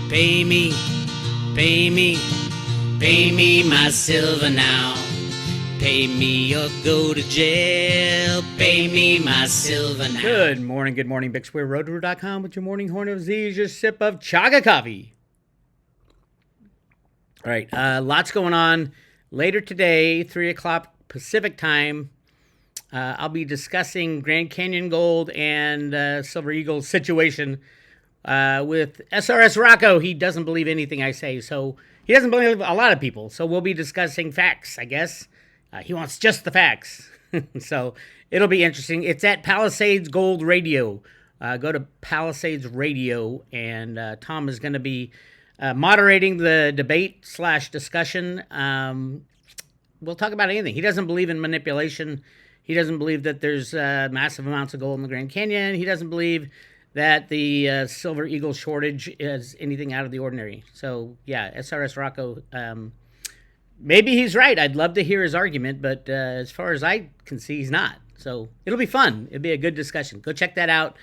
Pay me, pay me, pay me my silver now. Pay me or go to jail. Pay me my silver now. Good morning, Bix Weir, Roota.com with your morning horn of Z's, your sip of chaga coffee. All right, lots going on. Later today, 3 o'clock Pacific time, I'll be discussing Grand Canyon Gold and Silver Eagle situation with SRS Rocco. He doesn't believe anything I say, so he doesn't believe a lot of people. So we'll be discussing facts, I guess. He wants just the facts. So it'll be interesting. It's at Palisades Gold Radio. Go to Palisades Radio, and Tom is going to be moderating the debate / discussion. We'll talk about anything. He doesn't believe in manipulation. He doesn't believe that there's massive amounts of gold in the Grand Canyon. He doesn't believe that the Silver Eagle shortage is anything out of the ordinary. So, yeah, SRS Rocco, maybe he's right. I'd love to hear his argument, but as far as I can see, he's not. So it'll be fun. It'll be a good discussion. Go check that out.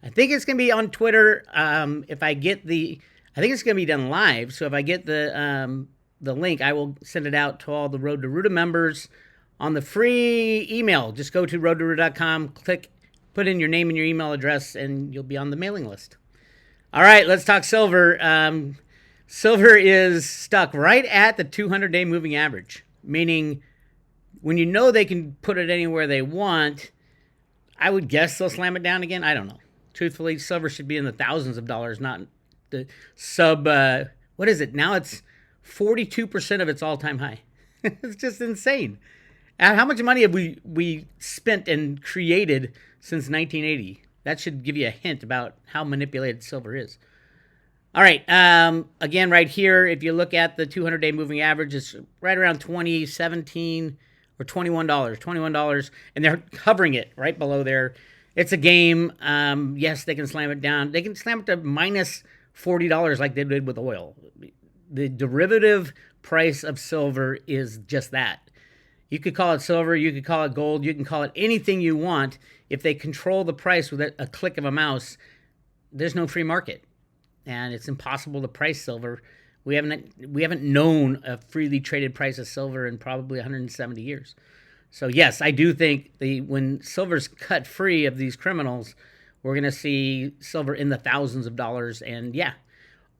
I think it's going to be on Twitter. I think it's going to be done live. So if I get the link, I will send it out to all the Road to Roota members on the free email. Just go to roadtoroota.com, put in your name and your email address, and you'll be on the mailing list. All right, let's talk silver. Silver is stuck right at the 200-day moving average, meaning when you know they can put it anywhere they want, I would guess they'll slam it down again. I don't know. Truthfully, silver should be in the thousands of dollars, not the sub, what is it? Now it's 42% of its all-time high. It's just insane. And how much money have we spent and created since 1980? That should give you a hint about how manipulated silver is. All right, again, right here, if you look at the 200-day moving average, it's right around $20.17 or $21, and they're hovering it right below there. It's a game. Yes, they can slam it down. They can slam it to minus $40 like they did with oil. The derivative price of silver is just that. You could call it silver, you could call it gold, you can call it anything you want. If they control the price with a click of a mouse, there's no free market. And it's impossible to price silver. We haven't known a freely traded price of silver in probably 170 years. So yes, I do think when silver's cut free of these criminals, we're going to see silver in the thousands of dollars. And yeah,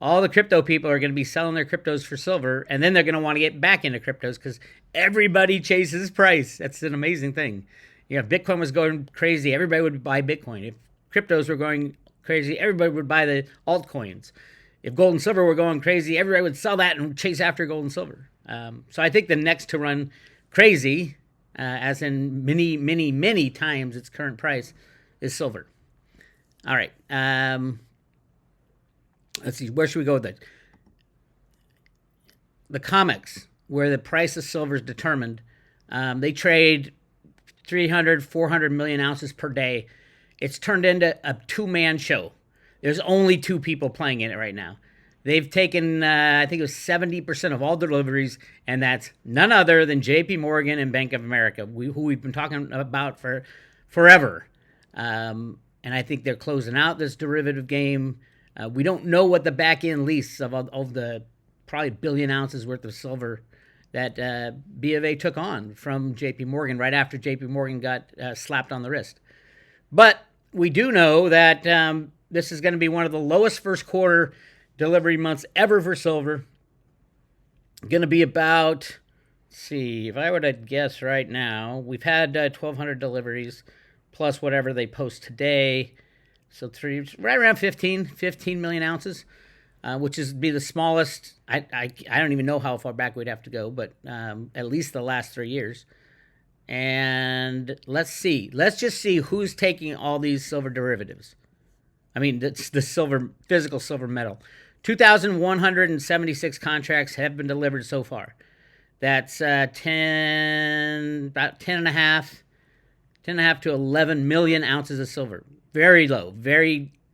all the crypto people are going to be selling their cryptos for silver, and then they're going to want to get back into cryptos because everybody chases price. That's an amazing thing. If Bitcoin was going crazy, everybody would buy Bitcoin. If cryptos were going crazy, everybody would buy the altcoins. If gold and silver were going crazy, everybody would sell that and chase after gold and silver. So I think the next to run crazy, as in many, many, many times its current price, is silver. All right. Let's see. Where should we go with it? The Comex, where the price of silver is determined, they trade 300, 400 million ounces per day. It's turned into a two-man show. There's only two people playing in it right now. They've taken, I think it was 70% of all deliveries, and that's none other than J.P. Morgan and Bank of America, who we've been talking about for forever. And I think they're closing out this derivative game. We don't know what the back-end lease of the probably billion ounces worth of silver that B of A took on from J.P. Morgan right after J.P. Morgan got slapped on the wrist. But we do know that this is going to be one of the lowest first quarter delivery months ever for silver. Going to be about, let's see, if I were to guess right now, we've had 1,200 deliveries plus whatever they post today. So right around 15 million ounces, which is be the smallest. I don't even know how far back we'd have to go, but at least the last 3 years. And let's see. Let's just see who's taking all these silver derivatives. I mean, it's the physical silver metal. 2,176 contracts have been delivered so far. That's about 10 and a half to 11 million ounces of silver. Very low,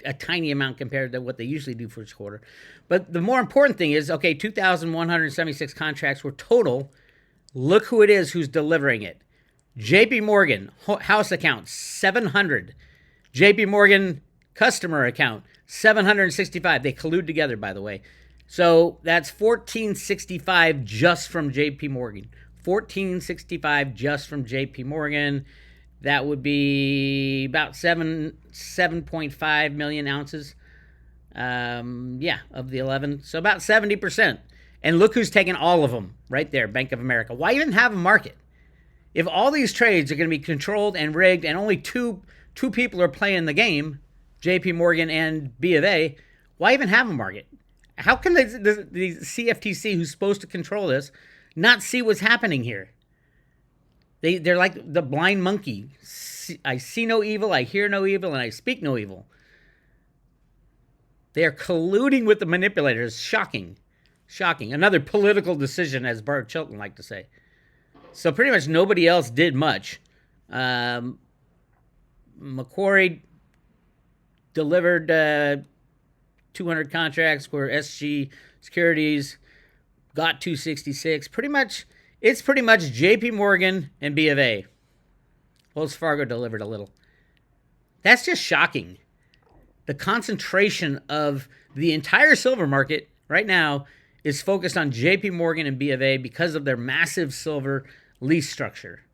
a tiny amount compared to what they usually do for each quarter. But the more important thing is, 2,176 contracts were total. Look who it is who's delivering it. JP Morgan, house account, 700. JP Morgan customer account, 765. They collude together, by the way. So that's 1465 just from JP Morgan. 1465 just from JP Morgan. That would be about 7.5 million ounces. Of the 11. So about 70%. And look who's taking all of them right there, Bank of America. Why even have a market? If all these trades are going to be controlled and rigged and only two people are playing the game, JP Morgan and B of A, why even have a market? How can the CFTC, who's supposed to control this, not see what's happening here? They're like the blind monkey. I see no evil, I hear no evil, and I speak no evil. They are colluding with the manipulators. Shocking. Shocking. Another political decision, as Bart Chilton liked to say. So pretty much nobody else did much. Macquarie delivered 200 contracts where SG Securities got 266. It's pretty much JP Morgan and B of A. Wells Fargo delivered a little. That's just shocking. The concentration of the entire silver market right now is focused on JP Morgan and B of A because of their massive silver lease structure.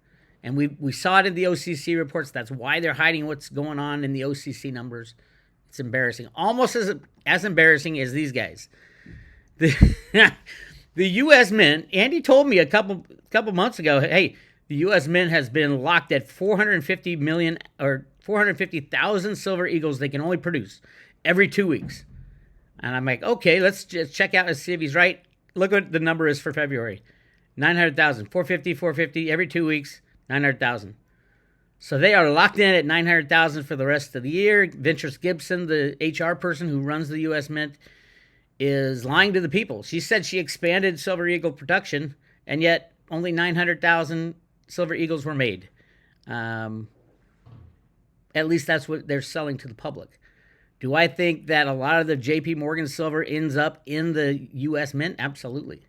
And we saw it in the OCC reports. That's why they're hiding what's going on in the OCC numbers. It's embarrassing. Almost as embarrassing as these guys. The U.S. Mint, Andy told me a couple months ago, hey, the U.S. Mint has been locked at 450 million or 450,000 silver eagles they can only produce every 2 weeks. And I'm like, okay, let's just check out and see if he's right. Look what the number is for February. 900,000. 450 every 2 weeks, 900,000. So they are locked in at 900,000 for the rest of the year. Ventris Gibson, the HR person who runs the U.S. Mint, is lying to the people. She said she expanded Silver Eagle production, and yet only 900,000 Silver Eagles were made. At least that's what they're selling to the public. Do I think that a lot of the JP Morgan silver ends up in the U.S. Mint? Absolutely.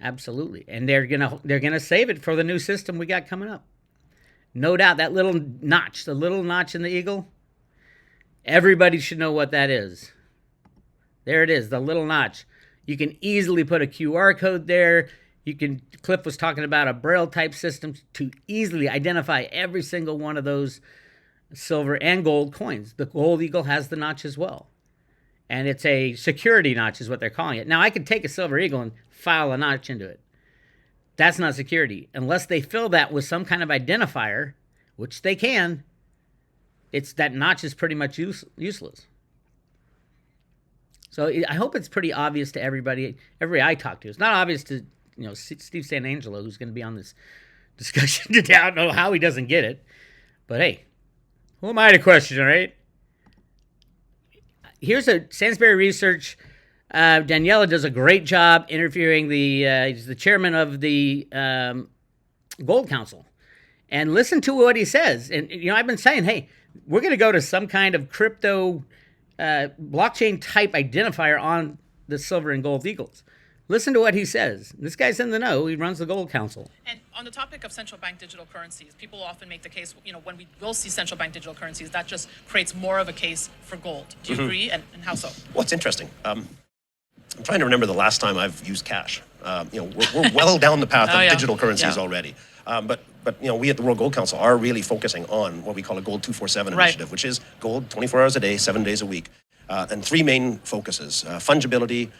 Absolutely. And they're gonna save it for the new system we got coming up. No doubt. That little notch, the little notch in the eagle, everybody should know what that is. There it is, the little notch. You can easily put a QR code there. Cliff was talking about a Braille type system to easily identify every single one of those silver and gold coins. The gold eagle has the notch as well. And it's a security notch is what they're calling it. Now, I could take a silver eagle and file a notch into it. That's not security. Unless they fill that with some kind of identifier, which they can, that notch is pretty much useless. So I hope it's pretty obvious to everybody I talk to. It's not obvious to Steve San Angelo, who's going to be on this discussion today. I don't know how he doesn't get it. But hey, who am I to question, right? Here's a Sainsbury Research. Daniela does a great job interviewing he's the chairman of the Gold Council. And listen to what he says. And, I've been saying, hey, we're going to go to some kind of crypto blockchain type identifier on the silver and gold eagles. Listen to what he says. This guy's in the know. He runs the Gold Council. And on the topic of central bank digital currencies, people often make the case, when we will see central bank digital currencies, that just creates more of a case for gold. Do you agree? And how so? Well, it's interesting. I'm trying to remember the last time I've used cash. We're well down the path of digital currencies already. But we at the World Gold Council are really focusing on what we call a Gold 247 initiative, which is gold 24 hours a day, 7 days a week. And three main focuses: fungibility,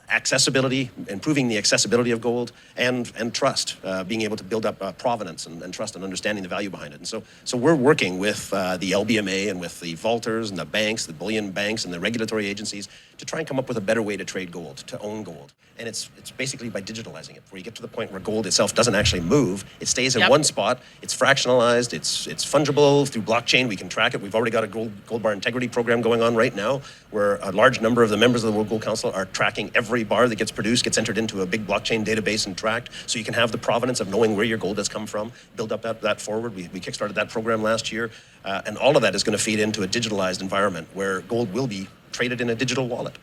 accessibility, improving the accessibility of gold, and trust, being able to build up provenance and trust and understanding the value behind it. And so we're working with the LBMA and with the vaulters and the banks, the bullion banks and the regulatory agencies to try and come up with a better way to trade gold, to own gold. And it's basically by digitalizing it, where you get to the point where gold itself doesn't actually move. It stays in one spot. It's fractionalized. It's fungible through blockchain. We can track it. We've already got a gold bar integrity program going on right now, where a large number of the members of the World Gold Council are tracking every bar that gets produced, gets entered into a big blockchain database and tracked, so you can have the provenance of knowing where your gold has come from, build up that forward. We kickstarted that program last year, and all of that is going to feed into a digitalized environment where gold will be traded in a digital wallet.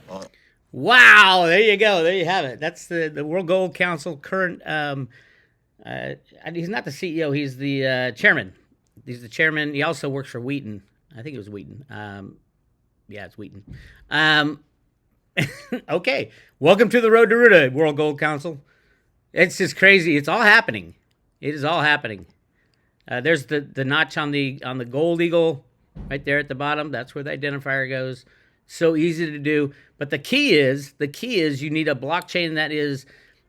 Wow, there you go. There you have it. That's the World Gold Council current. He's not the CEO. He's the chairman. He's the chairman. He also works for Wheaton. I think it was Wheaton. Yeah, it's Wheaton. Okay, welcome to the Road to Roota, World Gold Council. It's just crazy. It's all happening. It is all happening. There's the notch on the gold eagle right there at the bottom. That's where the identifier goes. So easy to do. But the key is you need a blockchain that is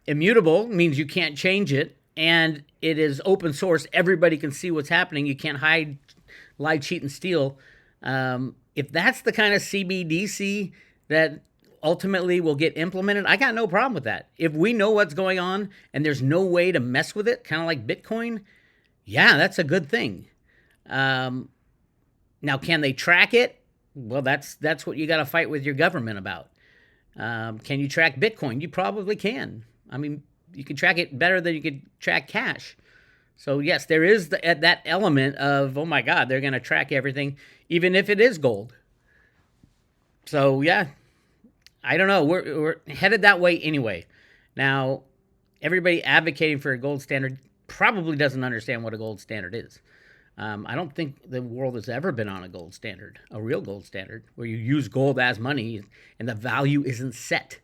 immutable, means you can't change it, and it is open source. Everybody can see what's happening. You can't hide, lie, cheat, and steal. If that's the kind of CBDC that ultimately will get implemented, I got no problem with that. If we know what's going on and there's no way to mess with it, kind of like Bitcoin, yeah, that's a good thing. Now, can they track it? Well, that's what you got to fight with your government about. Can you track Bitcoin? You probably can. I mean, you can track it better than you could track cash. So yes, there is that element of, oh my God, they're going to track everything, even if it is gold. So yeah, I don't know. We're headed that way anyway. Now, everybody advocating for a gold standard probably doesn't understand what a gold standard is. I don't think the world has ever been on a gold standard, a real gold standard, where you use gold as money and the value isn't set.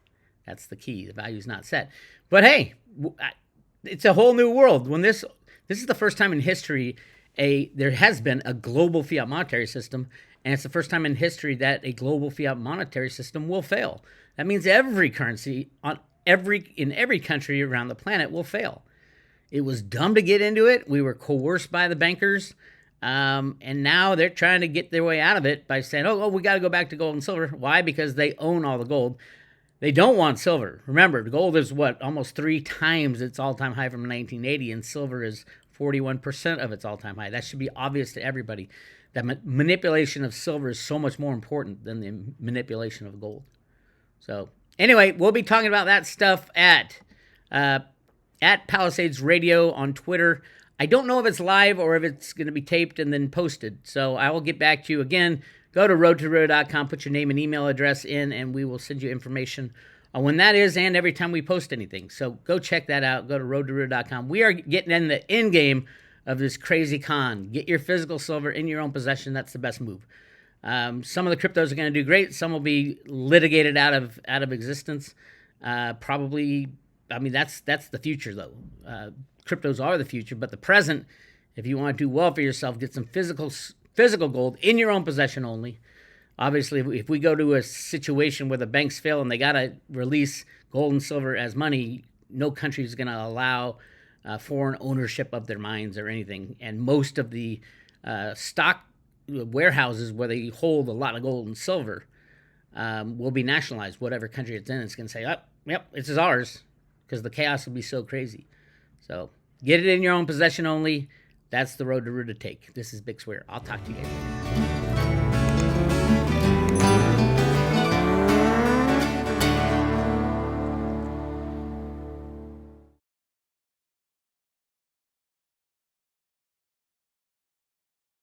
That's the key. The value is not set. But hey, it's a whole new world. When this is the first time in history there has been a global fiat monetary system, and it's the first time in history that a global fiat monetary system will fail. That means every currency in every country around the planet will fail. It was dumb to get into it. We were coerced by the bankers, and now they're trying to get their way out of it by saying, oh, we got to go back to gold and silver. Why? Because they own all the gold. They don't want silver. Remember, gold is almost 3 times its all-time high from 1980, and silver is 41% of its all-time high. That should be obvious to everybody. That manipulation of silver is so much more important than the manipulation of gold. So anyway, we'll be talking about that stuff at Palisades Radio on Twitter. I don't know if it's live or if it's going to be taped and then posted. So I will get back to you again. Go to roadtoroota.com, put your name and email address in, and we will send you information on when that is and every time we post anything. So go check that out. Go to roadtoroota.com. We are getting in the end game of this crazy con. Get your physical silver in your own possession. That's the best move. Some of the cryptos are going to do great. Some will be litigated out of existence. Probably, I mean, that's the future, though. Cryptos are the future, but the present, if you want to do well for yourself, get some physical gold in your own possession only. Obviously, if we go to a situation where the banks fail and they got to release gold and silver as money, no country is going to allow foreign ownership of their mines or anything. And most of the stock warehouses where they hold a lot of gold and silver will be nationalized. Whatever country it's in, it's going to say, oh, yep, this is ours, because the chaos will be so crazy. So get it in your own possession only. That's the road to Roota take. This is Bix Weir. I'll talk to you guys.